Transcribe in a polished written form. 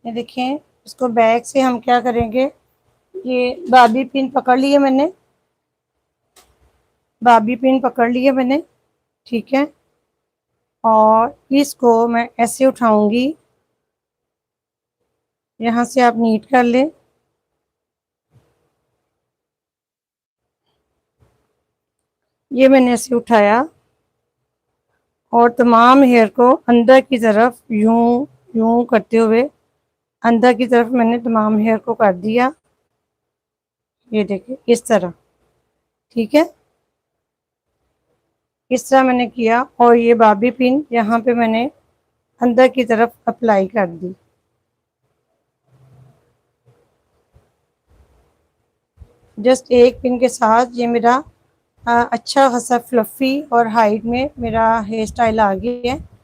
ये देखें, इसको बैक से हम क्या करेंगे, ये बाबी पिन पकड़ लिए मैंने, बाबी पिन पकड़ लिए मैंने, ठीक है। और इसको मैं ऐसे उठाऊंगी, यहाँ से आप नीट कर लें। ये मैंने ऐसे उठाया और तमाम हेयर को अंदर की तरफ यूं यूं करते हुए अंदर की तरफ मैंने तमाम हेयर को कर दिया। ये देखिए इस तरह, ठीक है, इस तरह मैंने किया। और ये बाबी पिन यहाँ पे मैंने अंदर की तरफ अप्लाई कर दी। जस्ट एक पिन के साथ ये मेरा अच्छा खासा फ्लफी और हाइट में मेरा हेयर स्टाइल आ गया है।